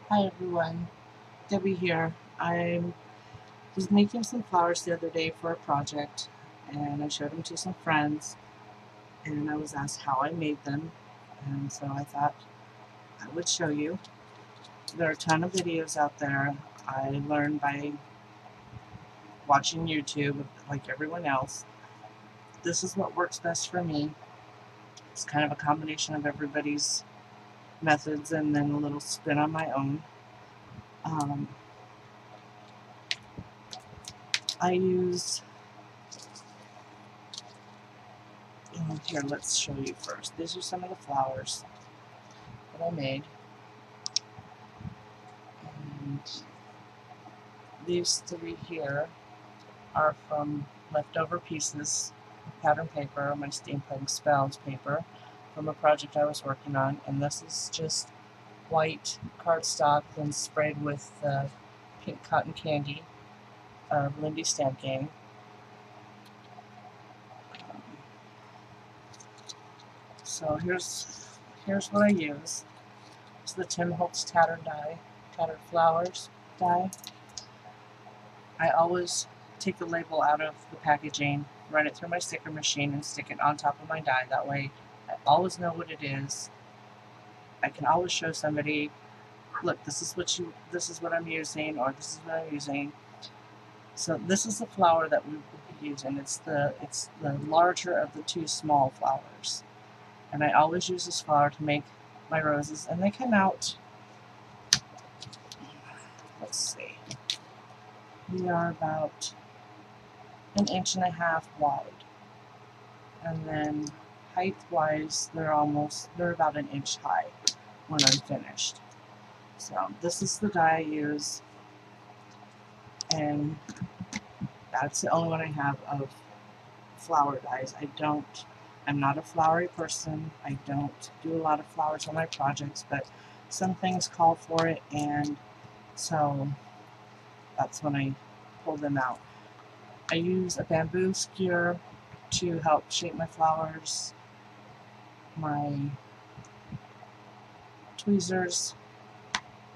Hi everyone, Debbie here. I was making some flowers the other day for a project and I showed them to some friends and I was asked how I made them, and so I thought I would show you. There are a ton of videos out there. I learned by watching YouTube like everyone else. This is what works best for me. It's kind of a combination of everybody's methods and then a little spin on my own. Um, I use here, let's show you first. These are some of the flowers that I made. And these three here are from leftover pieces of pattern paper, my Steampunk Spells paper, from a project I was working on. And this is just white cardstock, then sprayed with pink cotton candy of Lindy Stamp Gang. So here's what I use. It's the Tim Holtz Tattered Flowers die. I always take the label out of the packaging, run it through my sticker machine, and stick it on top of my die. That way, I always know what it is. I can always show somebody, look, this is what I'm using, or this is what I'm using. So this is the flower that we will be using. It's the larger of the two small flowers, and I always use this flower to make my roses, and they come out. Let's see. We are about 1.5 inches wide. And then height-wise, they're about 1 inch high when I'm finished. So this is the die I use, and that's the only one I have of flower dies. I'm not a flowery person. I don't do a lot of flowers on my projects, but some things call for it, and so that's when I pull them out. I use a bamboo skewer to help shape my flowers, my tweezers,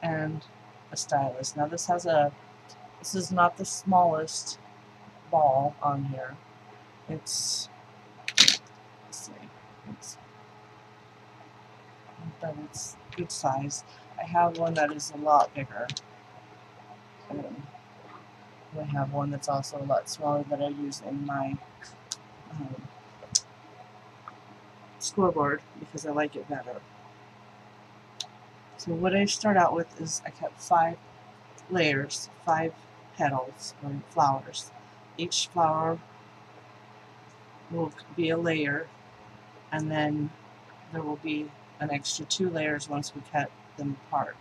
and a stylus. Now this is not the smallest ball on here. Let's see, but it's good size. I have one that is a lot bigger. I have one that's also a lot smaller that I use in my um, scoreboard because I like it better. So what I start out with is I kept 5 layers, 5 petals or flowers. Each flower will be a layer, and then there will be an extra 2 layers once we cut them apart.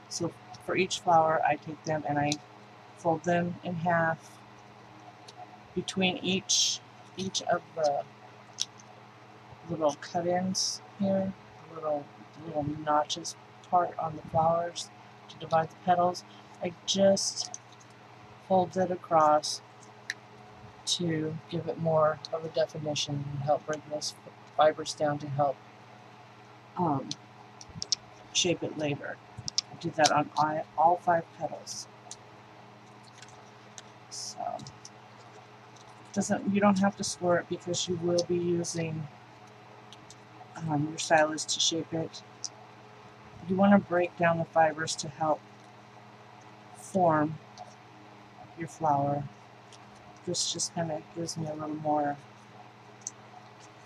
So for each flower, I take them and I fold them in half. Between each of the little cut-ins here, the little notches part on the flowers to divide the petals, I just fold it across to give it more of a definition and help bring those fibers down to help shape it later. I do that on all 5 petals. So you don't have to swirl it because you will be using your stylus to shape it. You want to break down the fibers to help form your flower. This just kind of gives me a little more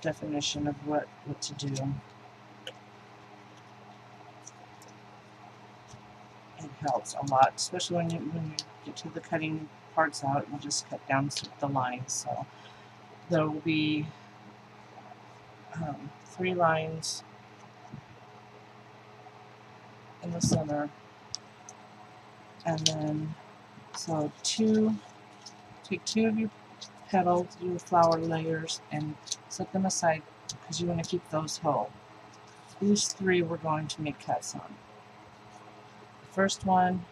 definition of what to do. It helps a lot, especially when you get to the cutting parts out. You just cut down the lines. So there will be 3 lines in the center, and then so take 2 of your petals, your flower layers, and set them aside because you want to keep those whole. These 3 we're going to make cuts on. The first one,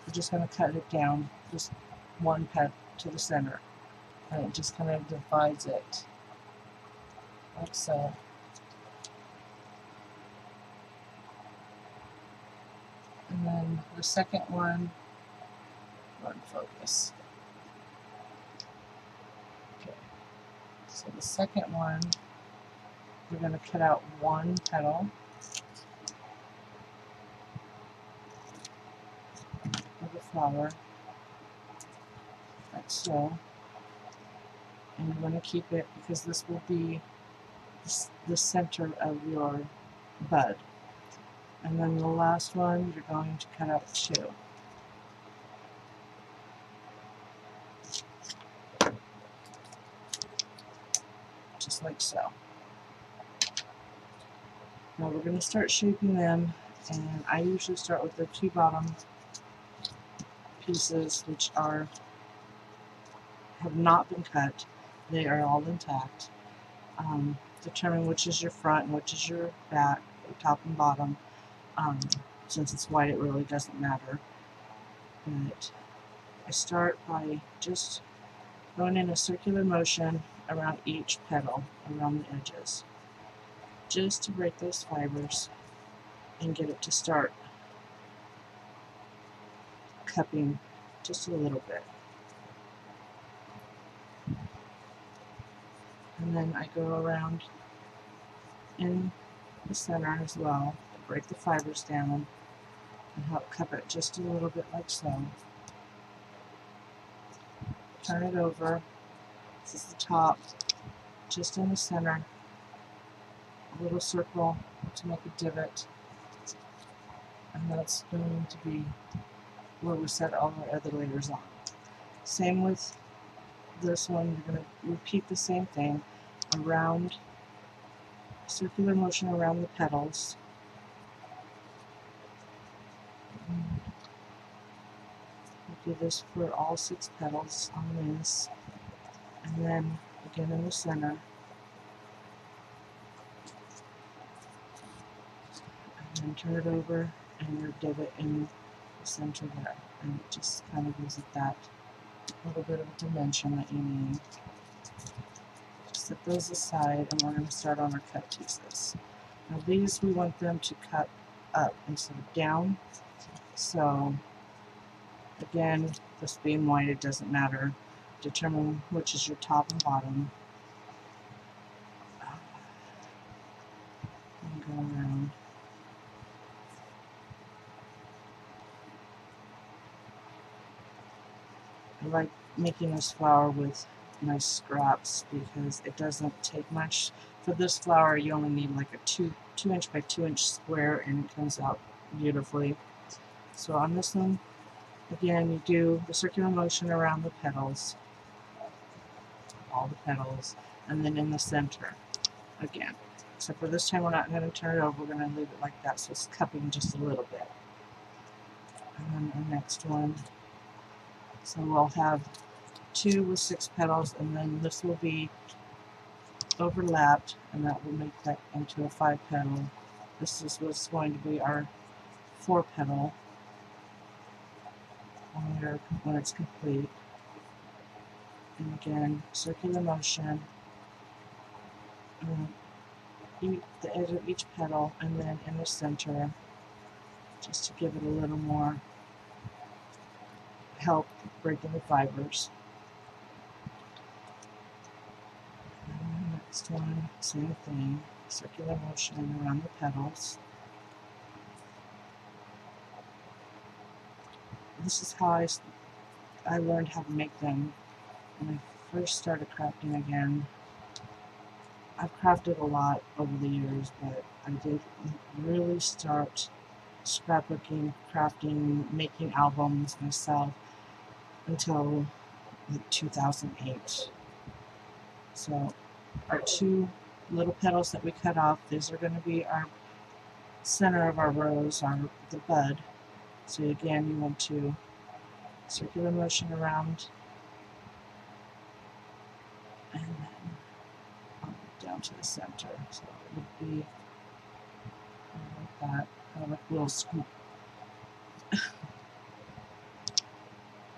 we're just going to cut it down, just 1 pet to the center, and it just kind of divides it like so. And then the second one, go and focus. Okay, so the second one, we're going to cut out one petal of the flower, like so. And you want to keep it because this will be the center of your bud. And then the last one, you're going to cut out two. Just like so. Now we're going to start shaping them, and I usually start with the two bottom pieces, which have not been cut. They are all intact. Determine which is your front and which is your back, top and bottom. Since it's white, it really doesn't matter. But I start by just going in a circular motion around each petal, around the edges, just to break those fibers and get it to start cupping just a little bit. And then I go around in the center as well, break the fibers down and help cup it just a little bit like so. Turn it over. This is the top, just in the center. A little circle to make a divot. And that's going to be where we set all our other layers on. Same with this one, you're going to repeat the same thing around, circular motion around the petals. We'll do this for all 6 petals on this, and then again in the center, and then turn it over and your divot in the center there, and it just kind of gives it that little bit of a dimension that you need. Set those aside, and we're going to start on our cut pieces. Now these, we want them to cut up instead of down. So again, this being white, it doesn't matter. Determine which is your top and bottom. And go around. I like making this flower with nice scraps because it doesn't take much. For this flower, you only need like a 2 inch by 2 inch square, and it comes out beautifully. So on this one, again, you do the circular motion around the petals, all the petals, and then in the center again. Except for this time, we're not going to turn it over, we're going to leave it like that, so it's cupping just a little bit. And then the next one, so we'll have 2 with 6 petals, and then this will be overlapped, and that will make that into a 5 petal. This is what's going to be our 4 petal when it's complete. And again, circular motion, the edge of each petal, and then in the center, just to give it a little more help breaking the fibers. And the next one, same thing, circular motion around the petals. This is how I learned how to make them when I first started crafting again. I've crafted a lot over the years, but I did really start scrapbooking, crafting, making albums myself until like 2008. So our 2 little petals that we cut off, these are going to be our center of our rose, the bud. So again, you want to circular motion around, and then down to the center. So it would be like that, kind of like a little scoop.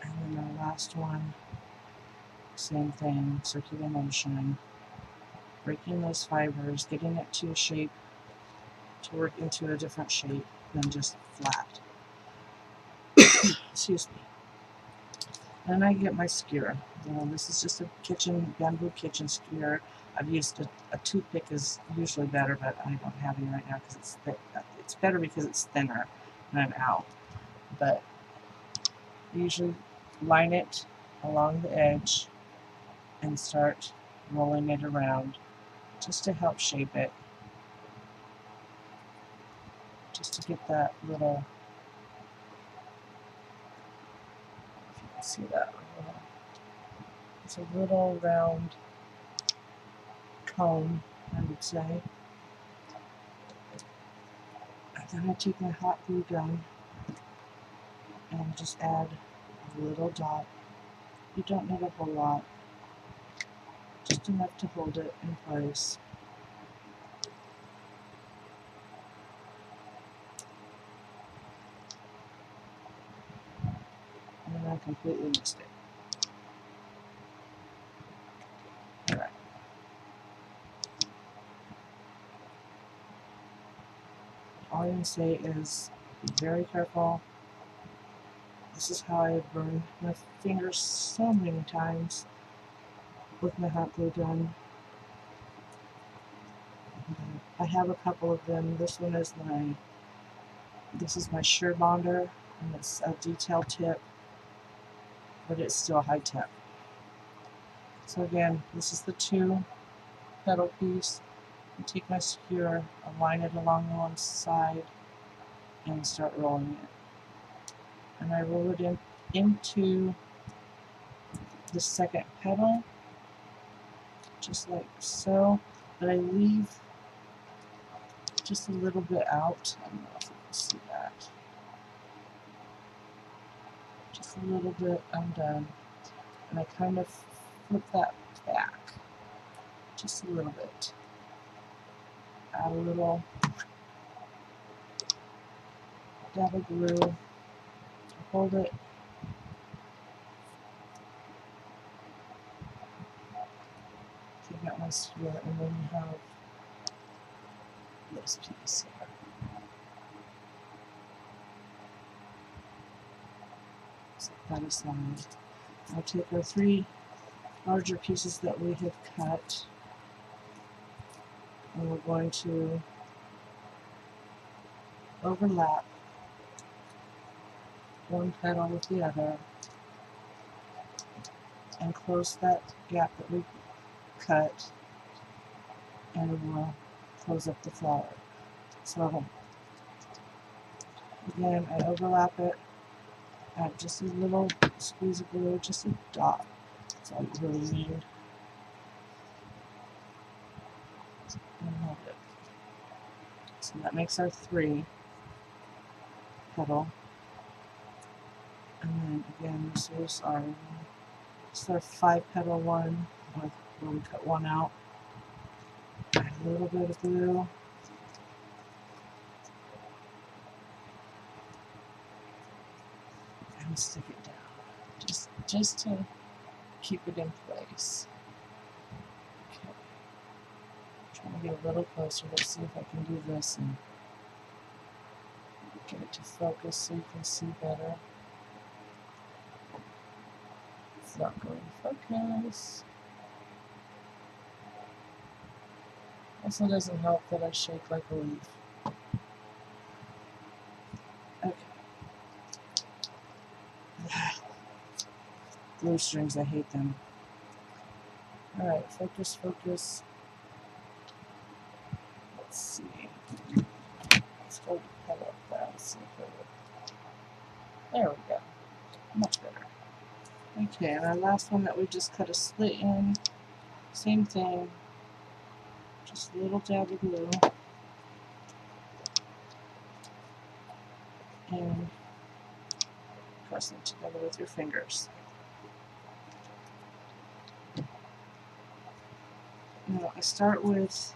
And then our last one, same thing, circular motion, breaking those fibers, getting it to a shape, to work into a different shape than just flat. Excuse me. And I get my skewer. This is just a bamboo kitchen skewer. I've used a toothpick is usually better, but I don't have any right now because it's thick. It's better because it's thinner and I'm out. But I usually line it along the edge and start rolling it around just to help shape it. Just to get that little, if you can see that, it's a little round cone, I would say. And then I take my hot glue gun and just add a little dot. You don't need a whole lot, just enough to hold it in place. And then I completely mixed it. Alright. All I can say is be very careful. This is how I burned my fingers so many times with my hot glue gun. I have a couple of them. This is my Surebonder, and it's a detail tip, but it's still high tech. So again, this is the 2 petal piece. I take my skewer, align it along one side, and start rolling it. And I roll it into the second petal, just like so, but I leave just a little bit out. I don't know if you can see that. Just a little bit undone. And I kind of flip that back just a little bit. Add a little dab of glue, hold it, take out my skewer, and then you have this piece here. Set that aside. I'll take our 3 larger pieces that we have cut, and we're going to overlap one petal with the other and close that gap that we cut, and we'll close up the flower. So again, I overlap it, add just a little squeeze of glue, just a dot. That's all you really need. And hold it. So that makes our 3 petal. And then again, this is our 5 petal one, where we cut one out. Add a little bit of glue. And stick it down. Just to keep it in place. Okay. Trying to get a little closer. Let's see if I can do this and get it to focus so you can see better. It's not going to focus. Also doesn't help that I shake like a leaf. Okay. Glue strings, I hate them. Alright, focus, focus. Let's see. Let's hold the petal up there. Let's see if it will. There we go. Much better. Okay, and our last one that we just cut a slit in. Same thing. Just a little dab of glue. And press them together with your fingers. Now I start with,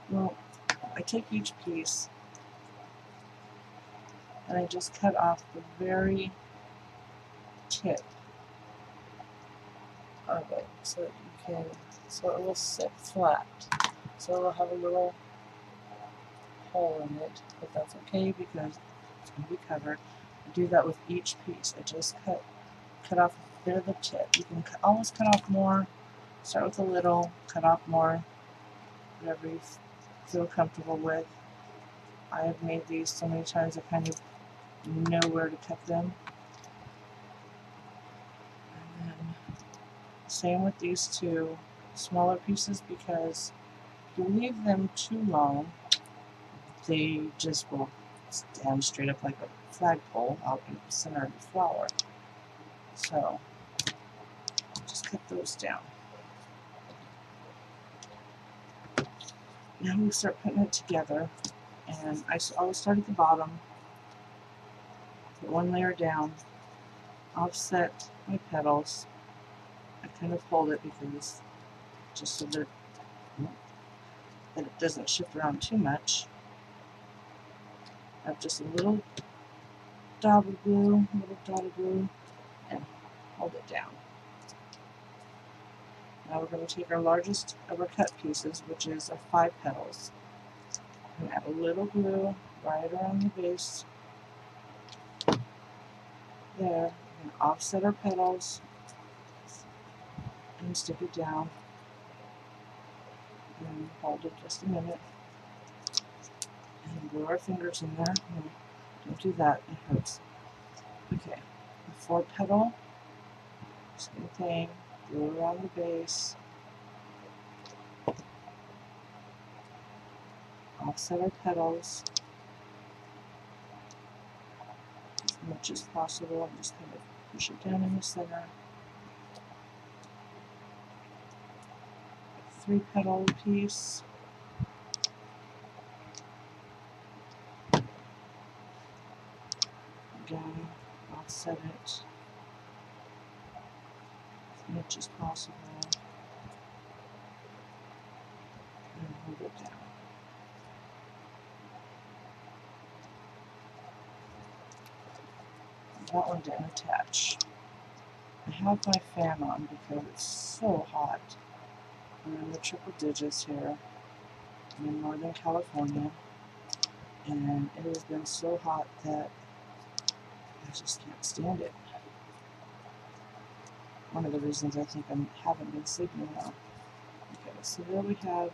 well, I take each piece and I just cut off the very tip of it so that so it will sit flat. So it'll have a little hole in it, but that's okay because it's going to be covered. I do that with each piece. I just cut off a bit of the tip. You can always cut off more. Start with a little, cut off more, whatever you feel comfortable with. I have made these so many times I kind of know where to cut them. And then same with these two smaller pieces, because if you leave them too long, they just will stand straight up like a flagpole out in the center of the flower. So just cut those down. Now we start putting it together, and I always start at the bottom, put one layer down, offset my petals. I kind of hold it because just so that it doesn't shift around too much. I have just a little dab of glue, and hold it down. Now we're going to take our largest of our cut pieces, which is our 5 petals, and add a little glue right around the base. There, and offset our petals and stick it down and hold it just a minute and glue our fingers in there. No, don't do that, it hurts. Okay, the 4 petal, same thing, glue around the base, offset our petals as much as possible, and just kind of push it down in the center. 3 petal piece, again, offset it as much as possible, and hold it down. That one didn't attach. I have my fan on because it's so hot. I'm in the triple digits here. I'm in Northern California, and it has been so hot that I just can't stand it. One of the reasons I think I haven't been sleeping well. Okay, so there we have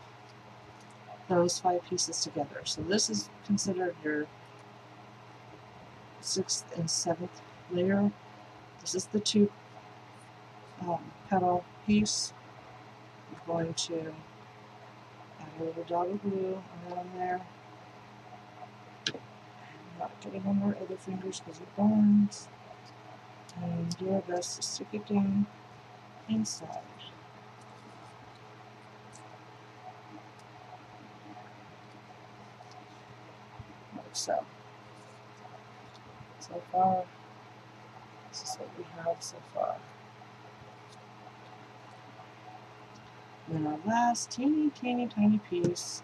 those 5 pieces together. So this is considered your 6th and 7th layer. This is the 2 petal piece. I'm going to add a little dab of glue around there. Not getting on our other fingers because it burns. And do our best to stick it down inside. Like so. So far, this is what we have so far. And then our last teeny tiny piece,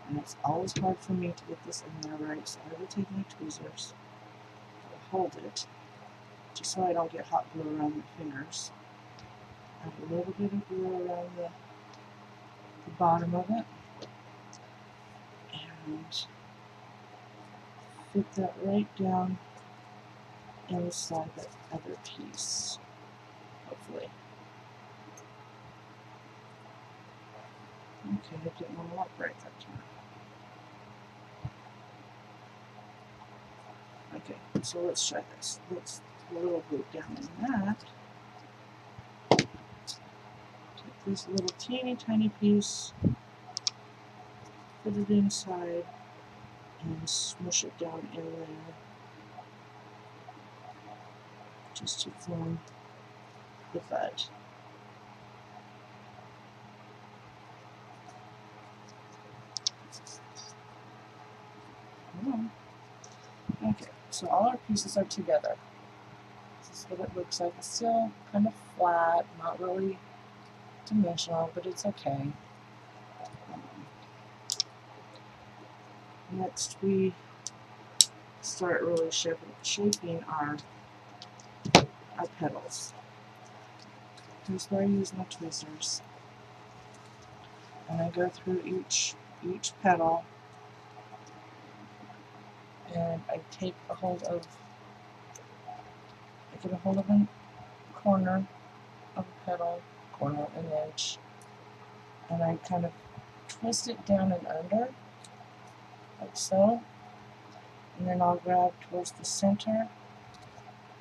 and it's always hard for me to get this in there right, so I will take my tweezers, I'll hold it, just so I don't get hot glue around my fingers. Add a little bit of glue around the bottom of it, and fit that right down inside that other piece, hopefully. Okay, it didn't want to work right that time. Okay, so let's try this. Let's put a little glue down in that. Take this little teeny tiny piece, put it inside, and smush it down in there, just to form the bud. Okay, so all our pieces are together. This is what it looks like. It's still kind of flat, not really dimensional, but it's okay. Next, we start really shaping our petals. Here's where I use my tweezers, and I go through each petal and I take a hold of, I get a hold of a corner of a petal, corner an inch, and I kind of twist it down and under, like so, and then I'll grab towards the center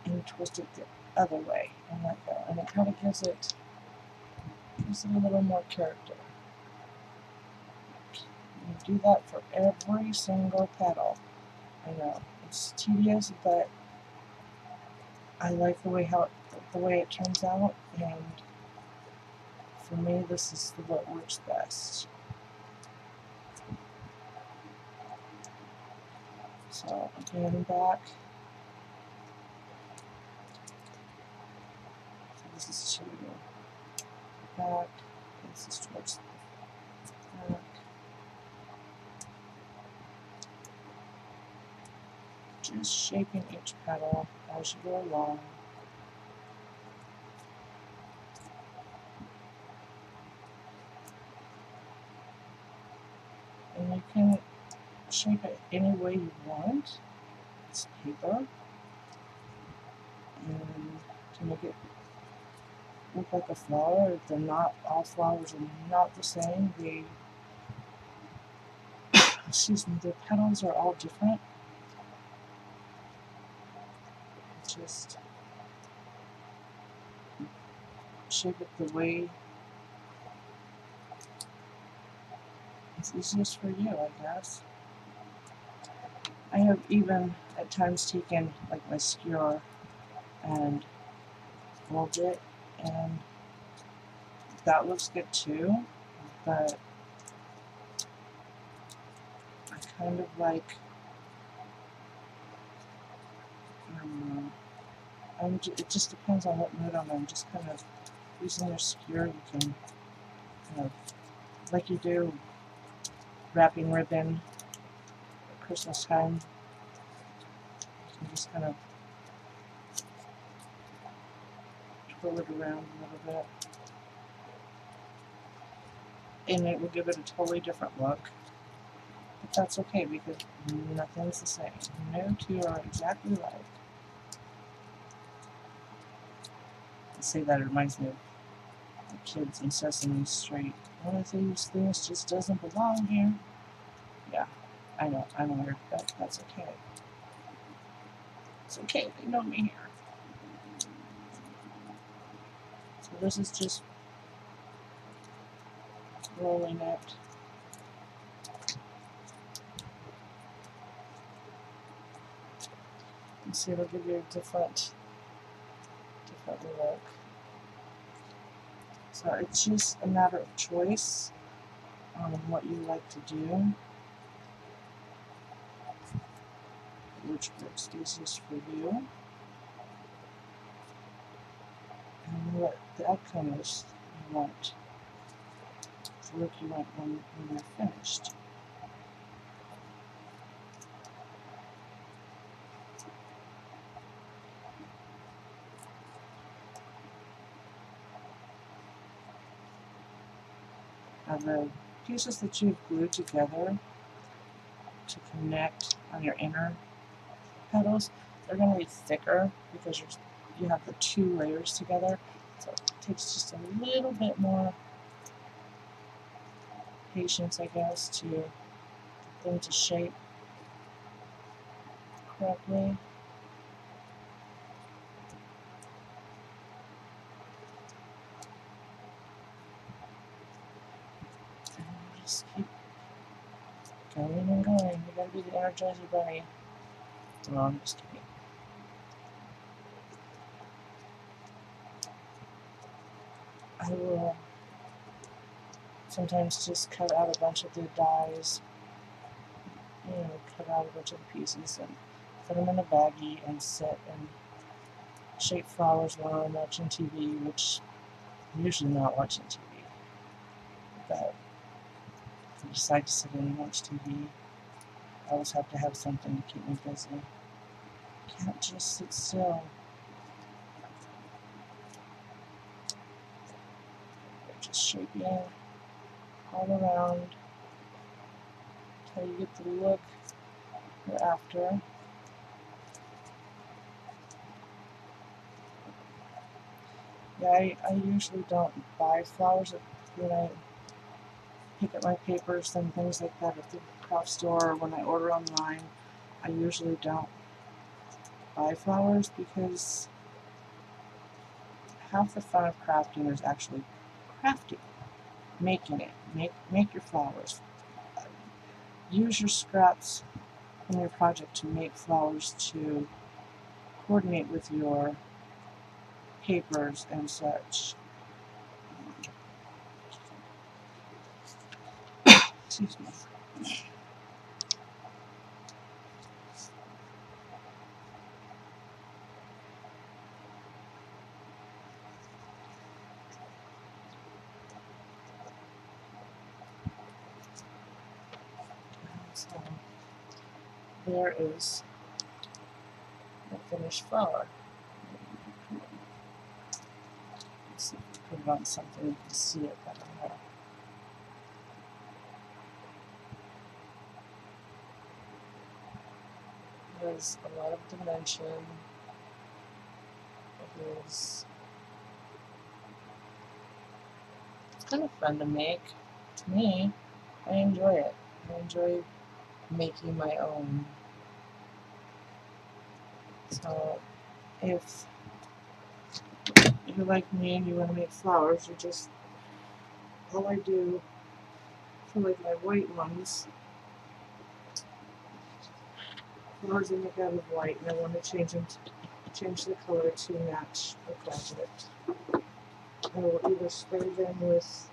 and twist it the other way, and let go, and it kind of gives it a little more character. You do that for every single petal. I know it's tedious, but I like the way it turns out, and for me, this is what works best. So again, back. So this is to back. This is towards the back. Just shaping each petal as you go along. And you can shape it any way you want. It's paper. And to make it look like a flower, they're not, all flowers are not the same. They, excuse me, the petals are all different. Just shape it the way it's easiest for you, I guess. I have even at times taken like my skewer and rolled it, and that looks good too, but I kind of like, it just depends on what mood I'm in. Just kind of using your skewer, you can kind of, like you do wrapping ribbon at Christmas time, you can just kind of twirl it around a little bit, and it will give it a totally different look. But that's okay, because nothing's the same. No two are exactly alike. I say that, it reminds me of the kids in Sesame Street. One of these things just doesn't belong here. Yeah, I know, I'm weird, but that's okay. It's okay, they know me here. So this is just rolling it. And see, it'll give you a different look. So it's just a matter of choice on what you like to do, which works easiest for you, and what the outcome is you want, the look you want when you're finished. Now the pieces that you've glued together to connect on your inner petals, they're going to be thicker because you have the two layers together. So it takes just a little bit more patience, I guess, to get them to shape correctly. And just keep going and going. You gotta be the Energizer Bunny. No, I'm just kidding. I will sometimes just cut out a bunch of the dies, cut out a bunch of the pieces and put them in a baggie and sit and shape flowers while I'm watching TV, which I'm usually not watching TV. But if I decide to sit in and watch TV, I always have to have something to keep me busy. Can't just sit still. Just shaping all around until you get the look hereafter. Yeah, I usually don't buy flowers when I pick up my papers and things like that at the craft store or when I order online. I usually don't buy flowers because half the fun of crafting is actually crafting, making it. Make your flowers. Use your scraps in your project to make flowers to coordinate with your papers and such. Excuse me. So there is the finished flower. Let's see if we put it on something you can see it better now. There's a lot of dimension. It's kind of fun to make. To me, I enjoy it. I enjoy making my own. So if you're like me and you want to make flowers, all I do for like my white ones, flowers I make out of white, and I want to change the color to match the project. I will either spray them with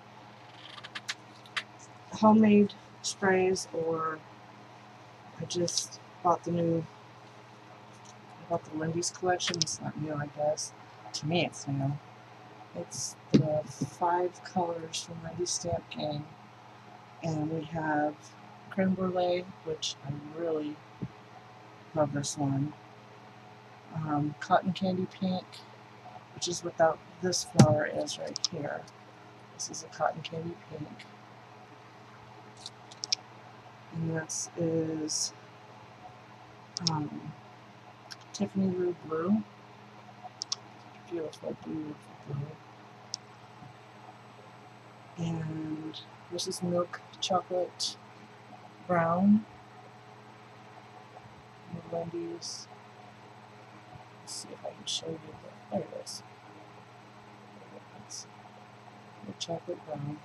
homemade sprays, or I just bought the Lindy's collection. It's not new, I guess. To me, it's new. It's the 5 colors from Lindy's Stamp Gang, and we have creme brulee, which I really love this one. Cotton candy pink, which is what this flower is right here. This is a cotton candy pink. And this is Tiffany Rue Blue. Beautiful, beautiful blue. And this is Milk Chocolate Brown. Wendy's. Let's see if I can show you there it is. Milk Chocolate Brown.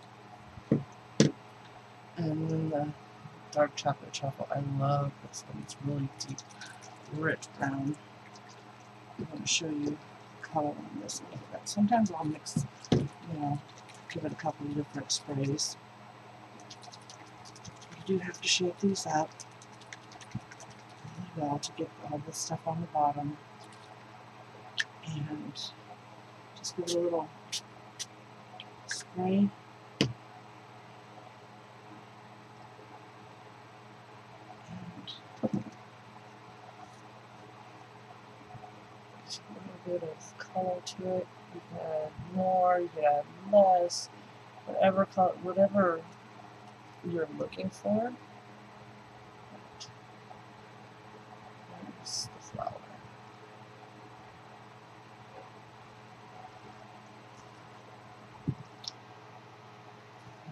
And then the dark chocolate truffle. I love this one. It's really deep, rich brown. I'm going to show you the color on this a little bit. Sometimes I'll mix, give it a couple of different sprays. You do have to shake these up really well to get all the stuff on the bottom. And just give it a little spray. A little bit of color to it. You can add more, you can add less, whatever color, whatever you're looking for. There's the flower.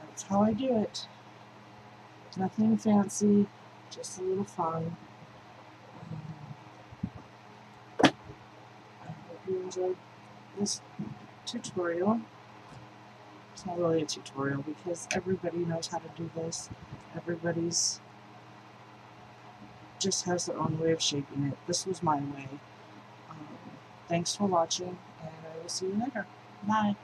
That's how I do it. Nothing fancy, just a little fun. I hope you enjoyed this tutorial. It's not really a tutorial because everybody knows how to do this. Everybody's just has their own way of shaping it. This was my way. Thanks for watching, and I will see you later. Bye.